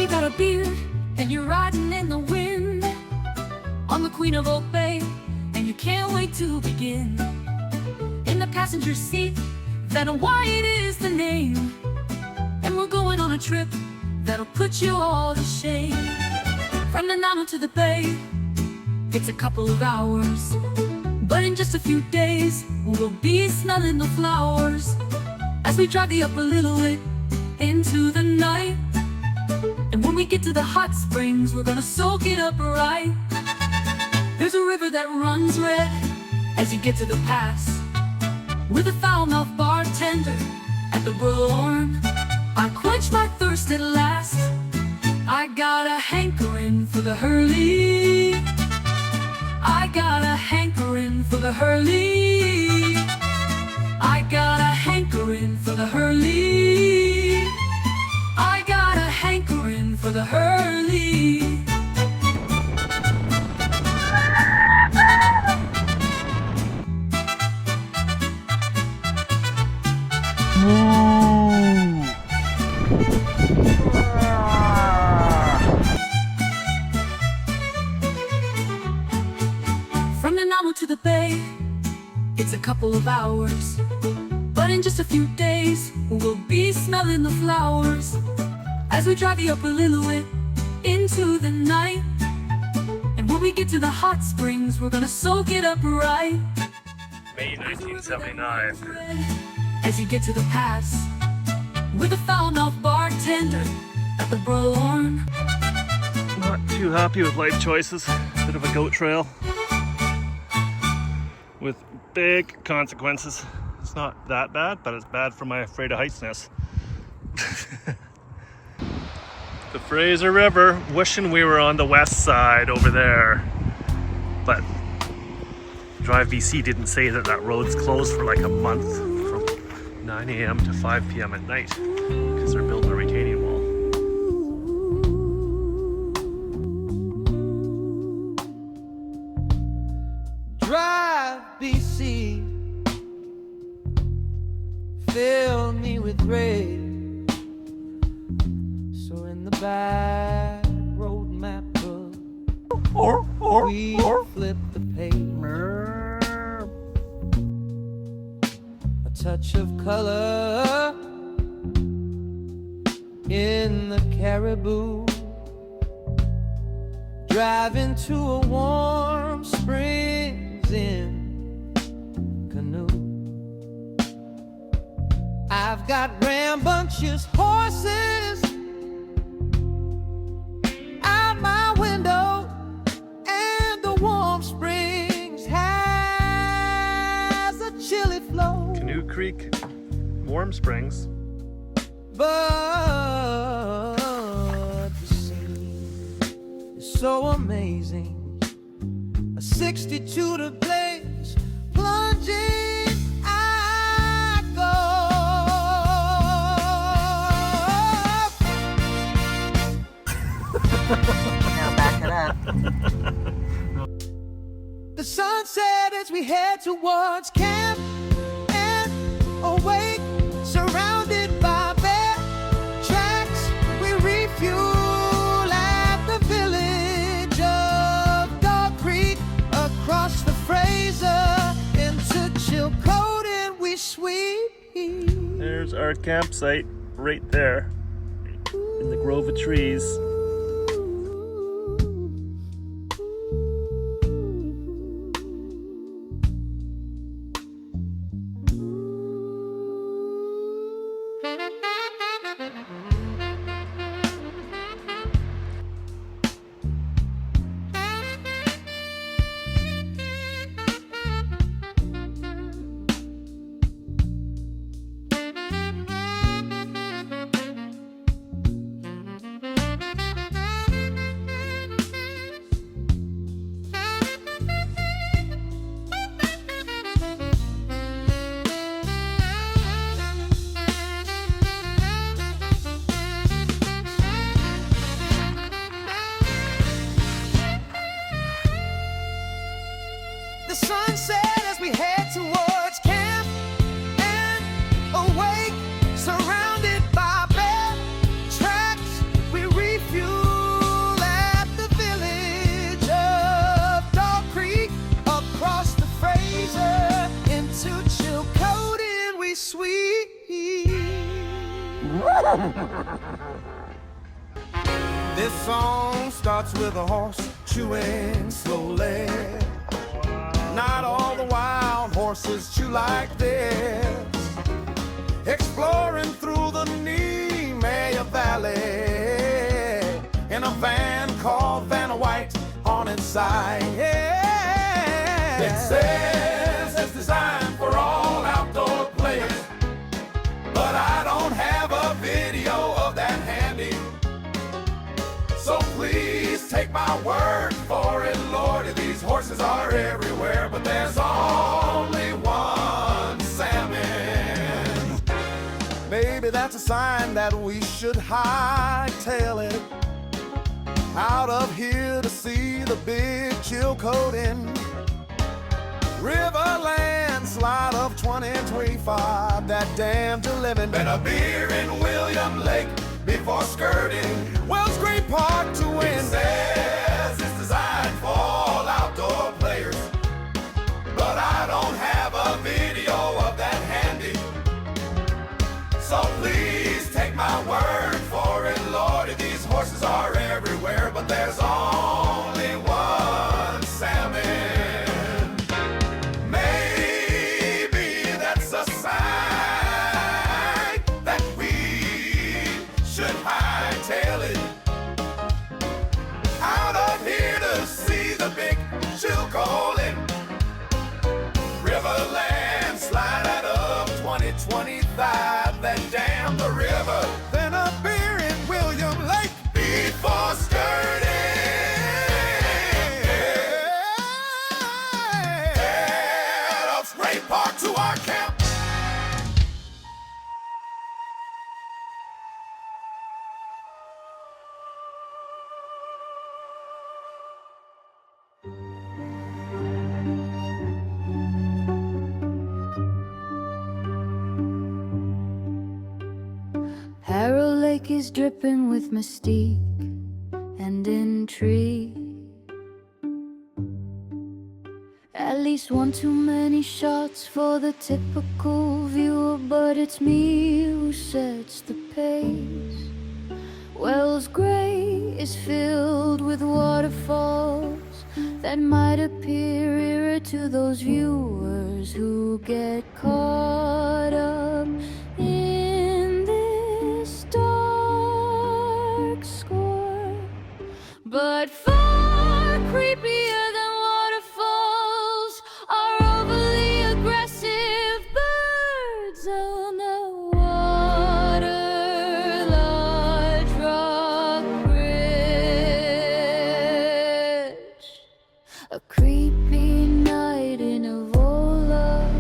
got a beard and you're riding in the wind on the Queen of Oak Bay, and you can't wait to begin. In the passenger seat, Vanna White is the name, and we're going on a trip that'll put you all to shame. From the Nano to the Bay, it's a couple of hours, but in just a few days we'll be smelling the flowers as we drive the upper Yellowhead into the night. And when we get to the hot springs, we're gonna soak it up right. There's a river that runs red as you get to the pass, with a foul-mouthed bartender at the Horn. I quench my thirst at last. I got a hankering for the Hurley. I got a hankering for the Hurley. I got a hankering for the Hurley. I got a hankering for the Hurley. From the Nano to the Bay, it's a couple of hours, but in just a few days we'll be smelling the flowers as we drive the upper Yellowhead into the night. And when we get to the hot springs, we're gonna soak it up right. May 1979. As you get to the pass, with a foul-mouthed bartender at the Horn. Not too happy with life choices. Bit of a goat trail with big consequences. It's not that bad, but it's bad for my afraid of heightsness. The Fraser River, wishing we were on the west side over there, but Drive BC didn't say that that road's closed for like a month from 9 a.m. to 5 p.m. at night because they're building a retaining wall. Drive BC, fill me with rage. So in the back road map book, we flip the page. A touch of color in the Caribou, driving to a warm springs in canoe. I've got rambunctious horses out my window, and the warm springs has a chilly flow. Canoe Creek, Warm Springs. But the scene is so amazing. A 62 to blaze, plunging I go. Now back it up. The sunset as we head towards camp, and awake, surrounded by bear tracks. We refuel at the village of Dog Creek, across the Fraser into Chilcote, and we sweep. There's our campsite right there in the grove of trees. This song starts with a horse chewing slowly. Not all the wild horses chew like this. Exploring through the Nemea Valley in a van called Vanna White on its side. It says it's designed for all outdoor players, but I don't have a video of that handy. So please take my word for it, Lordy, these horses are everywhere, but there's only one salmon. Maybe that's a sign that we should hightail it out of here to see the big Chilcotin River landslide of 2025. That dam to living. Been a beer in William Lake before skirting Wells Green Park to win. It says it's designed for all outdoor players, but I don't have a video of that handy. So please take my word for it, Lordy, these horses are everywhere, but there's only one salmon. Maybe that's a sign that we should hightail it out of here to see the big Chilcotin River landslide out of 2025 that damn the river. Then a beer in William Lake before skirting. Head up Spray Park to our camp. Harrow Lake is dripping with mystique and intrigue. At least one too many shots for the typical viewer, but it's me who sets the pace. Wells Gray is filled with waterfalls that might appear eerie to those viewers who get caught up in this dark score. But far creepier than waterfalls are overly aggressive birds on the water, large rock bridge. A creepy night in Avola,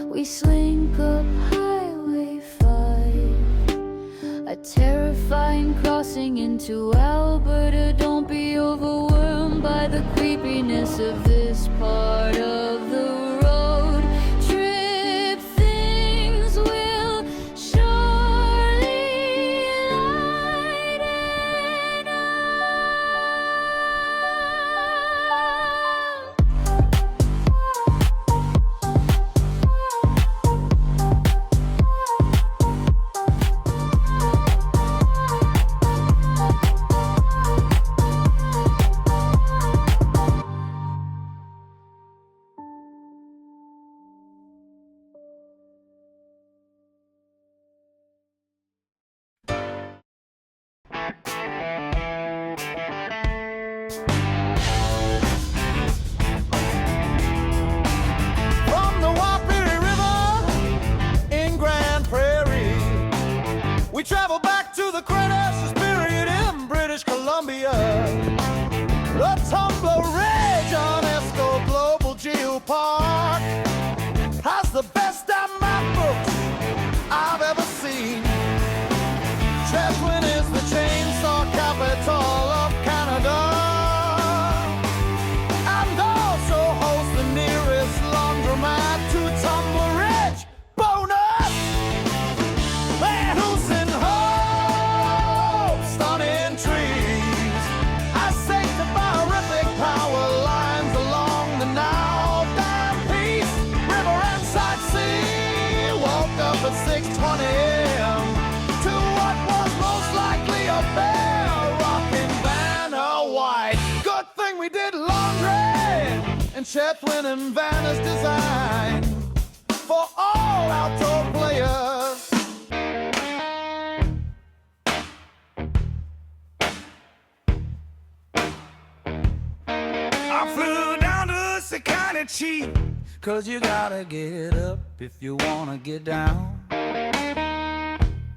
we slink up Highway 5, a terrifying crossing into Alberta. Don't be overwhelmed by the creepiness of this part of the road trip. Things will surely lighten up. From the Wapiti River in Grand Prairie, we travel back to the Cretaceous period in British Columbia. The Tumbler Ridge on Esco Global Geopark has the best damn map books I've ever seen. Cheslin is the chainsaw capital of Canada, and also hosts the nearest laundromat to Tumbler Ridge. Bonus! Who's in hope, stunning trees. I say to horrific power lines along the now damn peace. River and side sea, walk Chetwin and Vanna's design for all outdoor players. I flew down to the kind of cheap, 'cause you gotta get up if you wanna get down.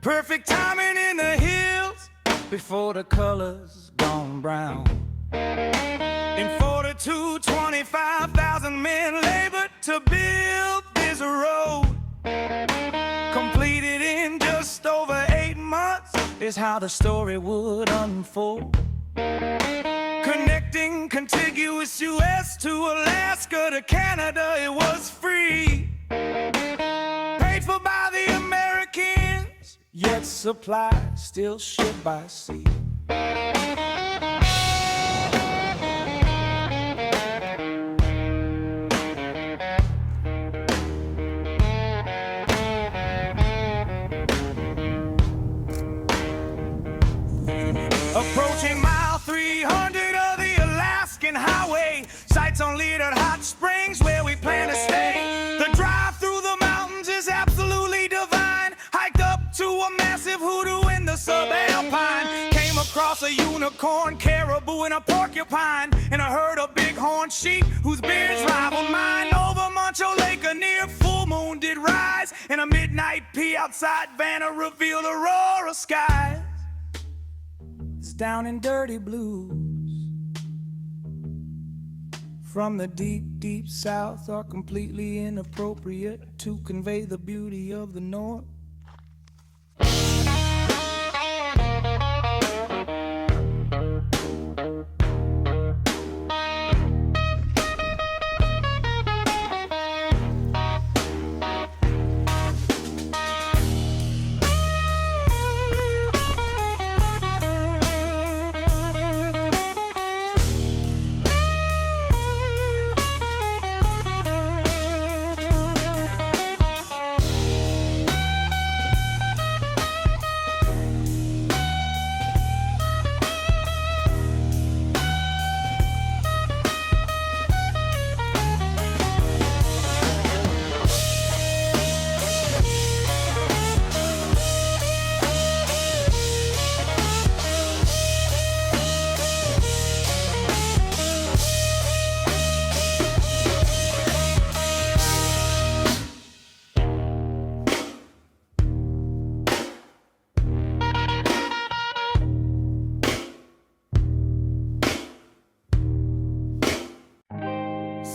Perfect timing in the hills before the colors gone brown. In 42, 25,000 men labored to build this road. Completed in just over 8 months is how the story would unfold. Connecting contiguous U.S. to Alaska to Canada, it was free. Paid for by the Americans, yet supplied still shipped by sea. Approaching mile 300 of the Alaskan Highway, sights on Leonard Hot Springs where we plan to stay. The drive through the mountains is absolutely divine. Hiked up to a massive hoodoo in the subalpine. Came across a unicorn, caribou, and a porcupine, and a herd of bighorn sheep whose beards rivaled mine. Over Moncho Lake, a near full moon did rise, and a midnight pea outside Vanna revealed aurora skies. Down in dirty blues from the deep, deep south are completely inappropriate to convey the beauty of the north.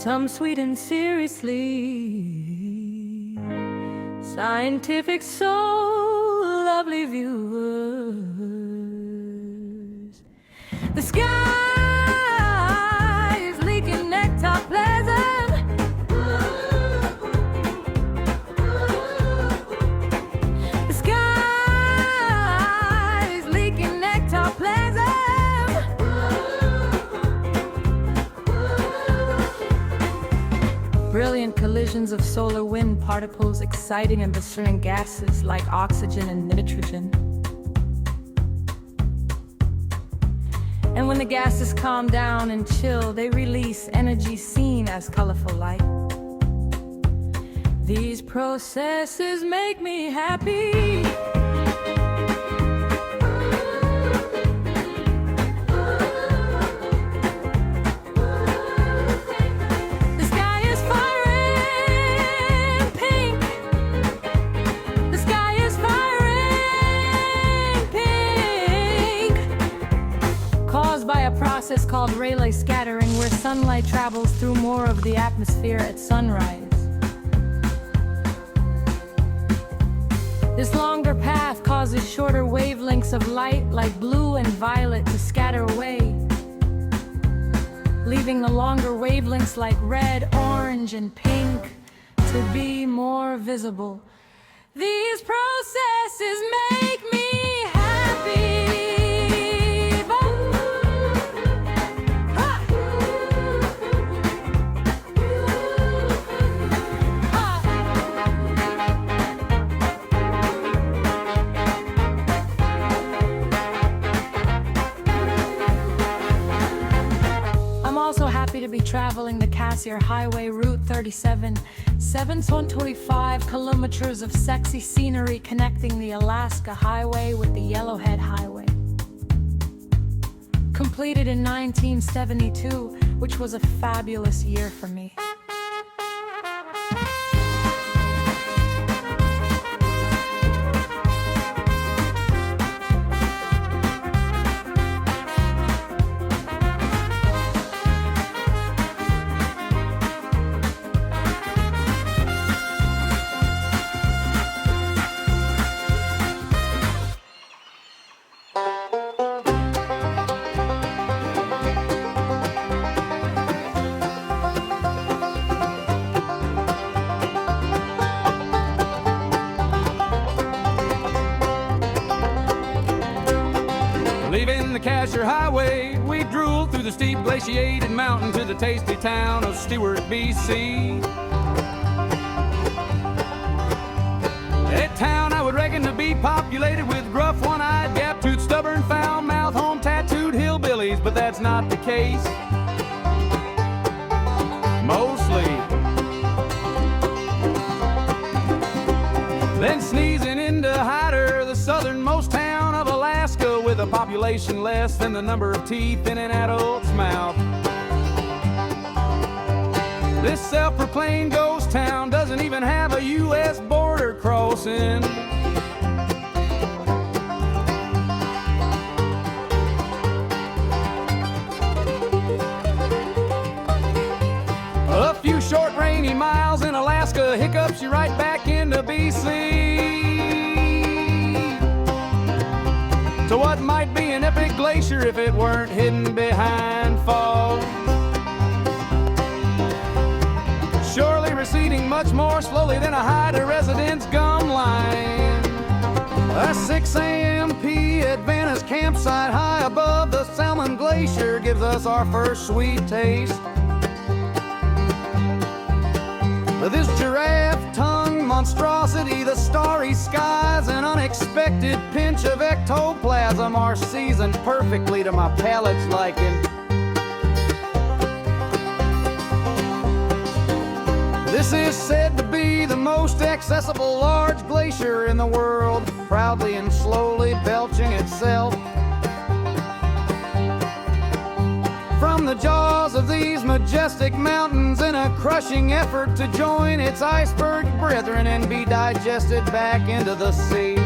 Some sweet and seriously scientific, so lovely viewers. The sky is leaking nectar pleasant. The sky is leaking nectar pleasant. Brilliant collisions of solar wind particles exciting and discerning gases like oxygen and nitrogen. And when the gases calm down and chill, they release energy seen as colorful light. These processes make me happy. Process called Rayleigh scattering, where sunlight travels through more of the atmosphere at sunrise. This longer path causes shorter wavelengths of light like blue and violet to scatter away, leaving the longer wavelengths like red, orange, and pink to be more visible. These processes make me happy. to be traveling the Cassiar Cassiar Highway, Route 37, 125 kilometers of sexy scenery connecting the Alaskan Highway with the Yellowhead Highway. Completed in 1972, which was a fabulous year for me. Leaving the Cassiar Highway, we drooled through the steep glaciated mountain to the tasty town of Stewart, BC. A town I would reckon to be populated with gruff, one-eyed, gap-toothed, stubborn, foul-mouthed, home-tattooed hillbillies, but that's not the case. Mostly. Then sneezing into Hyder, the southernmost town of Alaska, with a population less than the number of teeth in an adult's mouth. This self-proclaimed ghost town doesn't even have a U.S. border crossing. A few short rainy miles in Alaska hiccups you right back into BC. To what might be an epic glacier if it weren't hidden behind fog. Surely receding much more slowly than a Hyder resident's gum line. A 6 a.m. pee at Vanna's campsite high above the Salmon Glacier gives us our first sweet taste. This giraffe-tongued monstrosity, the starry skies, an unexpected pinch of ectoplasm are seasoned perfectly to my palate's liking. This is said to be the most accessible large glacier in the world, proudly and slowly belching itself from the jaws of these majestic mountains in a crushing effort to join its iceberg brethren and be digested back into the sea.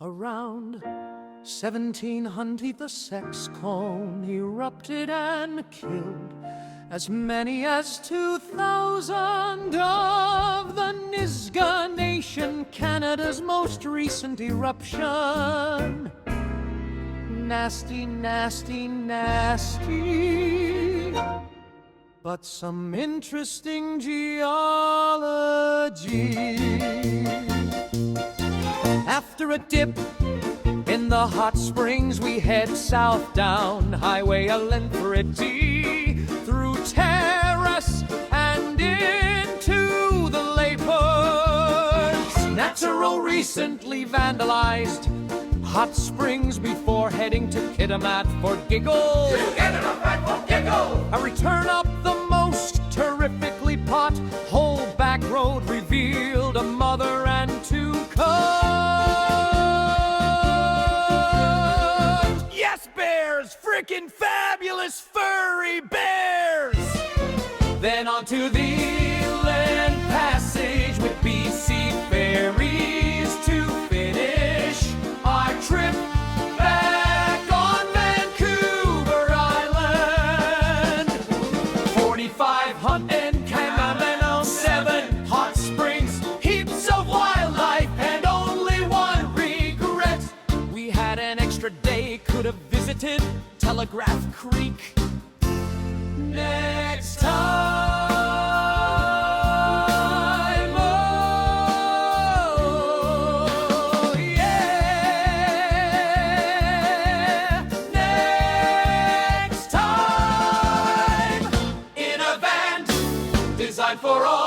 Around 1700, the sex cone erupted and killed as many as 2,000 of the Nisga'a Nation, Canada's most recent eruption. Nasty, nasty, nasty, but some interesting geology. After a dip in the hot springs, we head south down Highway Alacrity, through terrace and into the Leopards. Natural, recently vandalized hot springs before heading to Kitimat for giggles. A return up the most terrifically pot-hole back road revealed a mother and 2 cubs. Yes, bears! Frickin' fabulous furry bears! Then on to the Inland Passage with BC ferries to finish our trip back on Vancouver Island. 4,500 and 7 hot springs, heaps of wildlife, and only one regret. We had an extra day, could have visited Telegraph Creek. Next time, oh yeah, next time, in a van designed for all.